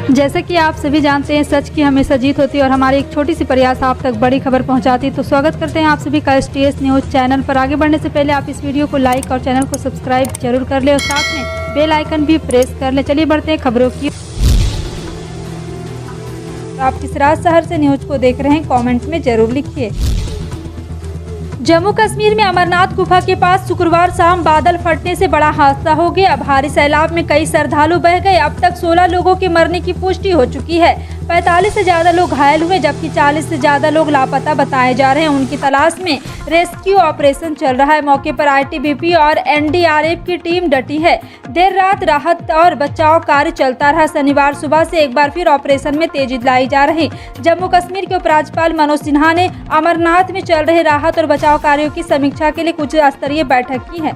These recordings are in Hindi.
जैसे कि आप सभी जानते हैं, सच की हमेशा जीत होती है और हमारी एक छोटी सी प्रयास आप तक बड़ी खबर पहुंचाती है। तो स्वागत करते हैं आप सभी का STS न्यूज़ चैनल पर। आगे बढ़ने से पहले आप इस वीडियो को लाइक और चैनल को सब्सक्राइब जरूर कर ले और साथ में बेल आइकन भी प्रेस कर ले। चलिए बढ़ते हैं खबरों की। आप किस राज शहर से न्यूज को देख रहे हैं, कमेंट में जरूर लिखिए। जम्मू कश्मीर में अमरनाथ गुफा के पास शुक्रवार शाम बादल फटने से बड़ा हादसा हो गया। भारी सैलाब में कई श्रद्धालु बह गए। अब तक 16 लोगों के मरने की पुष्टि हो चुकी है। 45 से ज्यादा लोग घायल हुए, जबकि 40 से ज्यादा लोग लापता बताए जा रहे हैं। उनकी तलाश में रेस्क्यू ऑपरेशन चल रहा है। मौके पर ITBP और NDRF की टीम डटी है। देर रात राहत और बचाव कार्य चलता रहा। शनिवार सुबह से एक बार फिर ऑपरेशन में तेजी लाई जा रही। जम्मू कश्मीर के उपराज्यपाल मनोज सिन्हा ने अमरनाथ में चल रहे राहत और बचाव कार्यों की समीक्षा के लिए उच्च स्तरीय बैठक की है।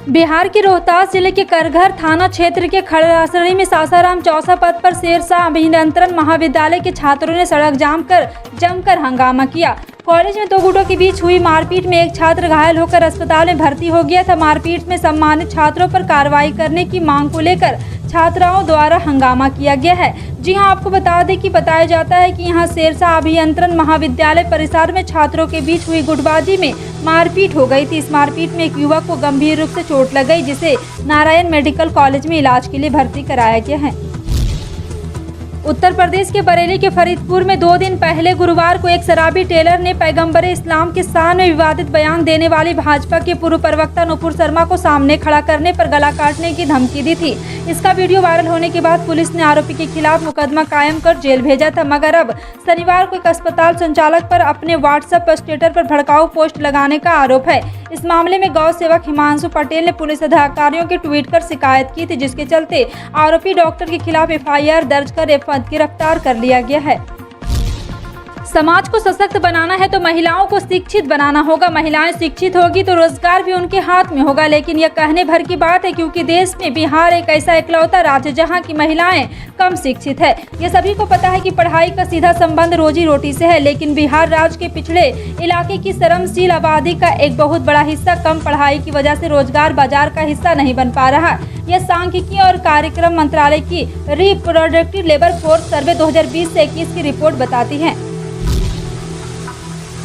बिहार के रोहतास जिले के करघर थाना क्षेत्र के खड़ासड़ी में सासाराम चौसा पथ पर शेरशाह अभियंत्रण महाविद्यालय के छात्रों ने सड़क जाम कर जमकर हंगामा किया। कॉलेज में दो गुटों के बीच हुई मारपीट में एक छात्र घायल होकर अस्पताल में भर्ती हो गया था। मारपीट में सम्मानित छात्रों पर कार्रवाई करने की मांग को लेकर छात्राओं द्वारा हंगामा किया गया है। जी हां, आपको बता दें कि बताया जाता है कि यहां शेरशाह अभियंत्रण महाविद्यालय परिसर में छात्रों के बीच हुई गुटबाजी में मारपीट हो गई थी। इस मारपीट में एक युवक को गंभीर रूप से चोट लग गई, जिसे नारायण मेडिकल कॉलेज में इलाज के लिए भर्ती कराया गया है। उत्तर प्रदेश के बरेली के फरीदपुर में 2 दिन पहले गुरुवार को एक शराबी टेलर ने पैगंबर इस्लाम के शान में विवादित बयान देने वाली भाजपा के पूर्व प्रवक्ता नुपुर शर्मा को सामने खड़ा करने पर गला काटने की धमकी दी थी। इसका वीडियो वायरल होने के बाद पुलिस ने आरोपी के खिलाफ मुकदमा कायम कर जेल भेजा था, मगर अब शनिवार को एक अस्पताल संचालक पर अपने व्हाट्सएप स्टेटस पर भड़काऊ पोस्ट लगाने का आरोप है। इस मामले में गौ सेवक हिमांशु पटेल ने पुलिस अधिकारियों के ट्वीट कर शिकायत की थी, जिसके चलते आरोपी डॉक्टर के खिलाफ FIR दर्ज कर गिरफ्तार कर लिया गया है। समाज को सशक्त बनाना है तो महिलाओं को शिक्षित बनाना होगा। महिलाएं शिक्षित होगी तो रोजगार भी उनके हाथ में होगा। लेकिन यह कहने भर की बात है, क्योंकि देश में बिहार एक ऐसा इकलौता राज्य है जहां की महिलाएं कम शिक्षित है। यह सभी को पता है कि पढ़ाई का सीधा संबंध रोजी रोटी से है, लेकिन बिहार राज्य के पिछड़े इलाके की श्रमशील आबादी का एक बहुत बड़ा हिस्सा कम पढ़ाई की वजह से रोजगार बाजार का हिस्सा नहीं बन पा रहा। यह सांख्यिकी और कार्यक्रम मंत्रालय की रिप्रोडक्टिव लेबर फोर्स सर्वे 2020 से 21 की रिपोर्ट बताती है।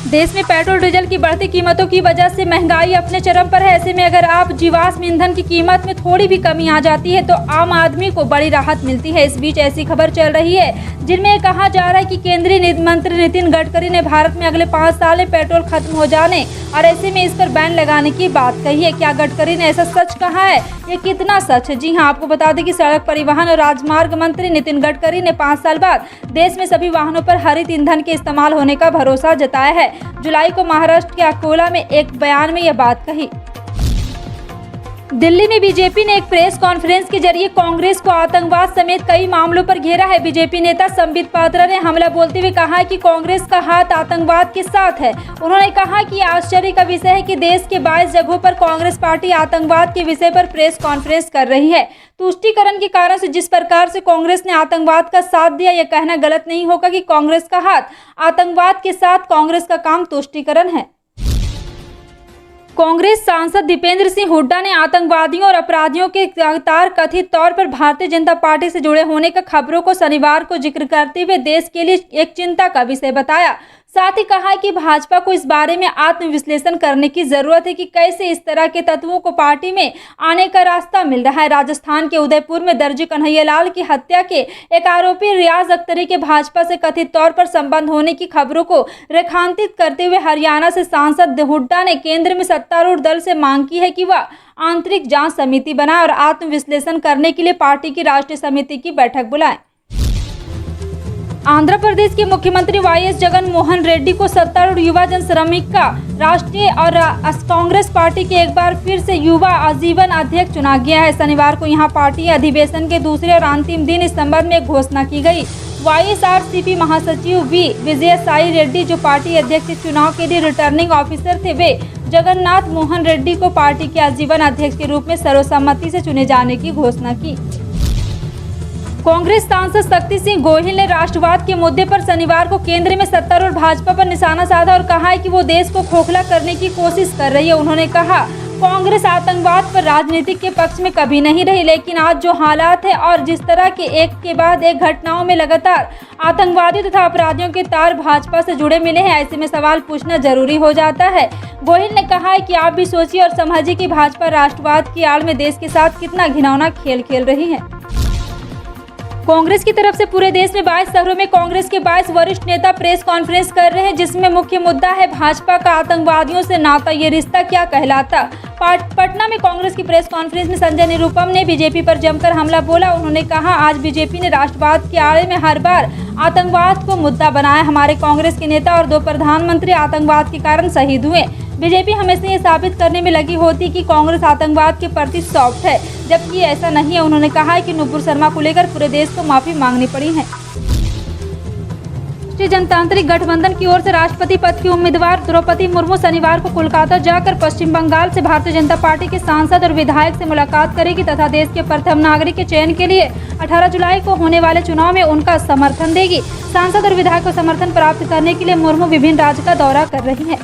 देश में पेट्रोल डीजल की बढ़ती कीमतों की वजह से महंगाई अपने चरम पर है। ऐसे में अगर आप जीवाश्म ईंधन की कीमत में थोड़ी भी कमी आ जाती है तो आम आदमी को बड़ी राहत मिलती है। इस बीच ऐसी खबर चल रही है जिनमें कहा जा रहा है कि केंद्रीय मंत्री नितिन गडकरी ने भारत में अगले 5 साल में पेट्रोल खत्म हो जाने और ऐसे में इस पर बैन लगाने की बात कही है। क्या गडकरी ने ऐसा सच कहा है? ये कितना सच है? जी हाँ, आपको बता दें कि सड़क परिवहन और राजमार्ग मंत्री नितिन गडकरी ने 5 साल बाद देश में सभी वाहनों पर हरित ईंधन के इस्तेमाल होने का भरोसा जताया है। जुलाई को महाराष्ट्र के अकोला में एक बयान में यह बात कही। दिल्ली में बीजेपी ने एक प्रेस कॉन्फ्रेंस के जरिए कांग्रेस को आतंकवाद समेत कई मामलों पर घेरा है। बीजेपी नेता संबित पात्रा ने हमला बोलते हुए कहा है कि कांग्रेस का हाथ आतंकवाद के साथ है। उन्होंने कहा कि आश्चर्य का विषय है कि देश के 22 जगहों पर कांग्रेस पार्टी आतंकवाद के विषय पर प्रेस कॉन्फ्रेंस कर रही है। तुष्टीकरण के कारण से जिस प्रकार से कांग्रेस ने आतंकवाद का साथ दिया, यह कहना गलत नहीं होगा कि कांग्रेस का हाथ आतंकवाद के साथ। कांग्रेस का काम तुष्टीकरण है। कांग्रेस सांसद दीपेंद्र सिंह हुड्डा ने आतंकवादियों और अपराधियों के लगातार कथित तौर पर भारतीय जनता पार्टी से जुड़े होने का खबरों को शनिवार को जिक्र करते हुए देश के लिए एक चिंता का विषय बताया। साथ ही कहा कि भाजपा को इस बारे में आत्मविश्लेषण करने की जरूरत है कि कैसे इस तरह के तत्वों को पार्टी में आने का रास्ता मिल रहा है। राजस्थान के उदयपुर में दर्जी कन्हैयालाल की हत्या के एक आरोपी रियाज अख्तरी के भाजपा से कथित तौर पर संबंध होने की खबरों को रेखांकित करते हुए हरियाणा से सांसद हुड्डा ने केंद्र में सत्तारूढ़ दल से मांग की है कि वह आंतरिक जांच समिति बनाए और आत्मविश्लेषण करने के लिए पार्टी की राष्ट्रीय समिति की बैठक बुलाए। आंध्र प्रदेश के मुख्यमंत्री YS जगन मोहन रेड्डी को सत्तारूढ़ युवा जन श्रमिक का राष्ट्रीय और कांग्रेस पार्टी के एक बार फिर से युवा आजीवन अध्यक्ष चुना गया है। शनिवार को यहां पार्टी अधिवेशन के दूसरे और अंतिम दिन इस संबंध में घोषणा की गई। YSRCP महासचिव वी विजय साई रेड्डी, जो पार्टी अध्यक्ष चुनाव के लिए रिटर्निंग ऑफिसर थे, वे जगन्नाथ मोहन रेड्डी को पार्टी के आजीवन अध्यक्ष के रूप में सर्वसम्मति से चुने जाने की घोषणा की। कांग्रेस सांसद शक्ति सिंह गोहिल ने राष्ट्रवाद के मुद्दे पर शनिवार को केंद्र में सत्तारूढ़ भाजपा पर निशाना साधा और कहा है कि वो देश को खोखला करने की कोशिश कर रही है। उन्होंने कहा, कांग्रेस आतंकवाद पर राजनीतिक के पक्ष में कभी नहीं रही, लेकिन आज जो हालात है और जिस तरह के एक के बाद एक घटनाओं में लगातार आतंकवादियों तथा अपराधियों के तार भाजपा से जुड़े मिले हैं, ऐसे में सवाल पूछना जरूरी हो जाता है। गोहिल ने कहा है कि आप भी सोचिए और समझिए कि भाजपा राष्ट्रवाद की आड़ में देश के साथ कितना घिनौना खेल खेल रही है। कांग्रेस की तरफ से पूरे देश में 22 शहरों में कांग्रेस के 22 वरिष्ठ नेता प्रेस कॉन्फ्रेंस कर रहे हैं, जिसमें मुख्य मुद्दा है भाजपा का आतंकवादियों से नाता, ये रिश्ता क्या कहलाता। पटना में कांग्रेस की प्रेस कॉन्फ्रेंस में संजय निरुपम ने बीजेपी पर जमकर हमला बोला। उन्होंने कहा, आज बीजेपी ने राष्ट्रवाद के आड़े में हर बार आतंकवाद को मुद्दा बनाया। हमारे कांग्रेस के नेता और 2 प्रधानमंत्री आतंकवाद के कारण शहीद हुए। बीजेपी हमेशा ये साबित करने में लगी होती कि कांग्रेस आतंकवाद के प्रति सॉफ्ट है, जबकि ऐसा नहीं है। उन्होंने कहा है कि नुपुर शर्मा को लेकर पूरे देश को माफी मांगनी पड़ी है। राष्ट्रीय जनतांत्रिक गठबंधन की ओर से राष्ट्रपति पद की उम्मीदवार द्रौपदी मुर्मू शनिवार को कोलकाता जाकर पश्चिम बंगाल से भारतीय जनता पार्टी के सांसद और विधायक से मुलाकात करेगी तथा देश के प्रथम नागरिक के चयन के लिए 18 जुलाई को होने वाले चुनाव में उनका समर्थन देगी। सांसद और विधायक को समर्थन प्राप्त करने के लिए मुर्मू विभिन्न राज्य का दौरा कर रही है।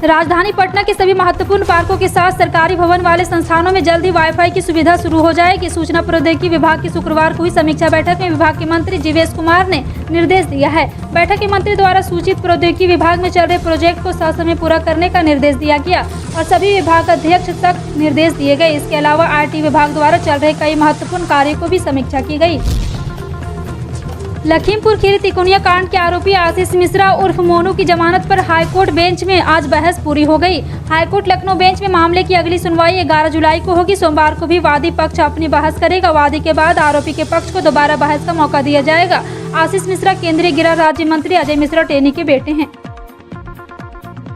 राजधानी पटना के सभी महत्वपूर्ण पार्कों के साथ सरकारी भवन वाले संस्थानों में जल्द ही वाईफाई की सुविधा शुरू हो जाएगी। सूचना प्रौद्योगिकी विभाग की शुक्रवार को हुई समीक्षा बैठक में विभाग के मंत्री जीवेश कुमार ने निर्देश दिया है। बैठक के मंत्री द्वारा सूचित प्रौद्योगिकी विभाग में चल रहे प्रोजेक्ट को ससमय पूरा करने का निर्देश दिया गया और सभी विभाग अध्यक्ष तक निर्देश दिए गए। इसके अलावा IT विभाग द्वारा चल रहे कई महत्वपूर्ण कार्यों को भी समीक्षा की गई। लखीमपुर खीरी तिकोनिया कांड के आरोपी आशीष मिश्रा उर्फ मोनू की जमानत पर हाईकोर्ट बेंच में आज बहस पूरी हो गई। हाईकोर्ट लखनऊ बेंच में मामले की अगली सुनवाई 11 जुलाई को होगी। सोमवार को भी वादी पक्ष अपनी बहस करेगा। वादी के बाद आरोपी के पक्ष को दोबारा बहस का मौका दिया जाएगा। आशीष मिश्रा केंद्रीय गृह राज्य मंत्री अजय मिश्रा टेनी के बेटे हैं।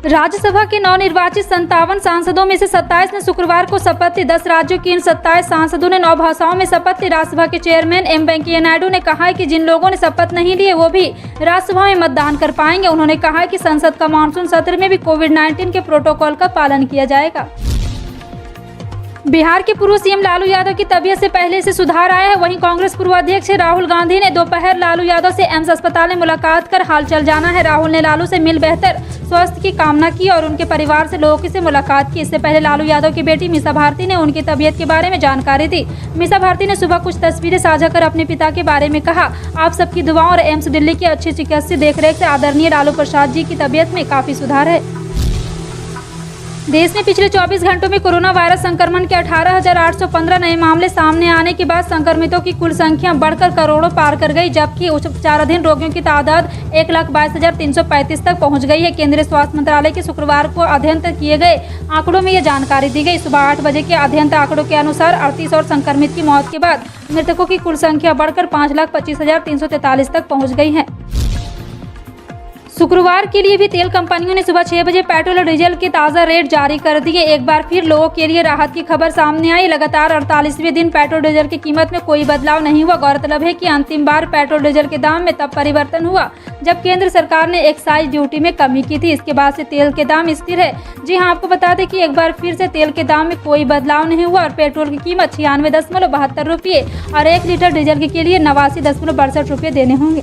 राज्यसभा के नवनिर्वाचित 57 सांसदों में से 27 ने शुक्रवार को शपथ ली। 10 राज्यों के इन 27 सांसदों ने 9 भाषाओं में शपथ ली। राज्यसभा के चेयरमैन एम वेंकैया नायडू ने कहा है कि जिन लोगों ने शपथ नहीं ली है वो भी राज्यसभा में मतदान कर पाएंगे। उन्होंने कहा है कि संसद का मानसून सत्र में भी कोविड-19 के प्रोटोकॉल का पालन किया जाएगा। बिहार के पूर्व सीएम लालू यादव की तबीयत से पहले से सुधार आया है। वहीं कांग्रेस पूर्व अध्यक्ष राहुल गांधी ने दोपहर लालू यादव से एम्स अस्पताल में मुलाकात कर हालचाल जाना है। राहुल ने लालू से मिल बेहतर स्वास्थ्य की कामना की और उनके परिवार से लोगों से मुलाकात की। इससे पहले लालू यादव की बेटी मीसा भारती ने उनकी तबीयत के बारे में जानकारी दी। मीसा भारती ने सुबह कुछ तस्वीरें साझा कर अपने पिता के बारे में कहा, आप सबकी दुआओं और एम्स दिल्ली की अच्छी चिकित्सीय देखरेख से आदरणीय लालू प्रसाद जी की तबीयत में काफी सुधार है। देश में पिछले 24 घंटों में कोरोना वायरस संक्रमण के 18,815 नए मामले सामने आने के बाद संक्रमितों की कुल संख्या बढ़कर करोड़ों पार कर गई, जबकि उपचाराधीन रोगियों की तादाद 1,22,335 तक पहुंच गई है। केंद्रीय स्वास्थ्य मंत्रालय के शुक्रवार को अध्ययन किए गए आंकड़ों में यह जानकारी दी गई। सुबह 8 बजे के अध्ययन आंकड़ों के अनुसार 38 और संक्रमित की मौत के बाद मृतकों की कुल संख्या बढ़कर 5,25,343 तक पहुँच गई है। शुक्रवार के लिए भी तेल कंपनियों ने सुबह 6 बजे पेट्रोल और डीजल के ताज़ा रेट जारी कर दिए। एक बार फिर लोगों के लिए राहत की खबर सामने आई। लगातार 48वें दिन पेट्रोल डीजल की कीमत में कोई बदलाव नहीं हुआ। गौरतलब है कि अंतिम बार पेट्रोल डीजल के दाम में तब परिवर्तन हुआ जब केंद्र सरकार ने एक्साइज ड्यूटी में कमी की थी। इसके बाद से तेल के दाम स्थिर है। जी हां, आपको बता दें कि एक बार फिर से तेल के दाम में कोई बदलाव नहीं हुआ और पेट्रोल की कीमत 96.72 रुपये और 1 लीटर डीजल के लिए 89.62 रुपये देने होंगे।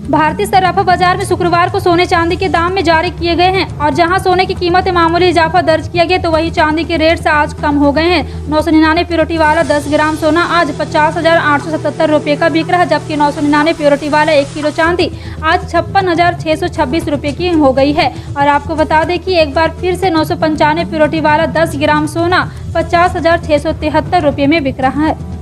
भारतीय सराफा बाजार में शुक्रवार को सोने चांदी के दाम में जारी किए गए हैं और जहां सोने की कीमत में मामूली इजाफा दर्ज किया गया तो वहीं चांदी के रेट से आज कम हो गए हैं। 999 प्योरिटी वाला 10 ग्राम सोना आज 50,877 रुपये का बिक रहा है, जबकि 999 प्योरिटी वाला 1 किलो चांदी आज 56,626 रुपये की हो गई है। और आपको बता दें कि एक बार फिर से 995 प्योरिटी वाला 10 ग्राम सोना 50,673 रुपये में बिक रहा है।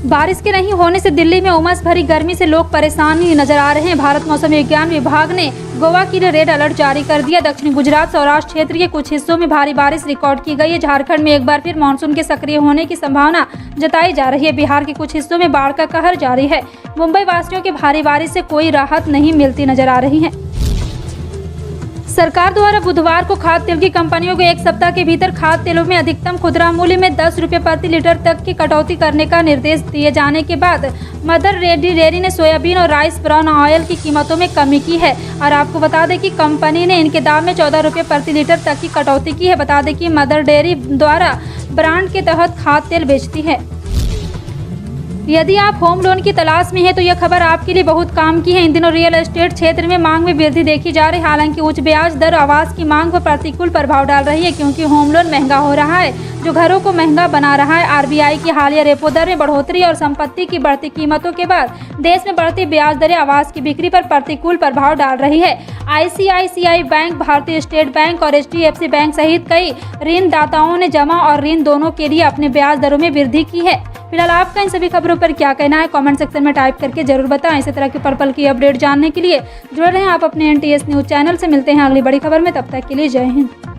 बारिश के नहीं होने से दिल्ली में उमस भरी गर्मी से लोग परेशान ही नजर आ रहे हैं। भारत मौसम विज्ञान विभाग ने गोवा के लिए रेड अलर्ट जारी कर दिया। दक्षिणी गुजरात सौराष्ट्र क्षेत्र के कुछ हिस्सों में भारी बारिश रिकॉर्ड की गई है। झारखंड में एक बार फिर मानसून के सक्रिय होने की संभावना जताई जा रही है। बिहार के कुछ हिस्सों में बाढ़ का कहर जारी है। मुंबई वासियों के भारी बारिश से कोई राहत नहीं मिलती नजर आ रही है। सरकार द्वारा बुधवार को खाद्य तेल की कंपनियों को 1 सप्ताह के भीतर खाद्य तेलों में अधिकतम खुदरा मूल्य में 10 रुपये प्रति लीटर तक की कटौती करने का निर्देश दिए जाने के बाद मदर डेयरी ने सोयाबीन और राइस ब्राउन ऑयल की कीमतों में कमी की है। और आपको बता दें कि कंपनी ने इनके दाम में 14 रुपये प्रति लीटर तक की कटौती की है। बता दें कि मदर डेयरी द्वारा ब्रांड के तहत खाद्य तेल बेचती है। यदि आप होम लोन की तलाश में हैं तो यह खबर आपके लिए बहुत काम की है। इन दिनों रियल एस्टेट क्षेत्र में मांग में वृद्धि देखी जा रही है। हालांकि उच्च ब्याज दर आवास की मांग पर प्रतिकूल प्रभाव डाल रही है, क्योंकि होम लोन महंगा हो रहा है, जो घरों को महंगा बना रहा है। आरबीआई की हालिया रेपो दर में बढ़ोतरी और संपत्ति की बढ़ती कीमतों के बाद देश में बढ़ती ब्याज दरें आवास की बिक्री पर प्रतिकूल प्रभाव डाल रही है। ICICI बैंक, भारतीय स्टेट बैंक और HDFC बैंक सहित कई ऋणदाताओं ने जमा और ऋण दोनों के लिए अपने ब्याज दरों में वृद्धि की है। फिलहाल आपका इन सभी खबरों पर क्या कहना है, कमेंट सेक्शन में टाइप करके जरूर बताएं। इसी तरह की पल पल की अपडेट जानने के लिए जुड़े रहें आप अपने NTS न्यूज चैनल से। मिलते हैं अगली बड़ी खबर में, तब तक के लिए जय हिंद।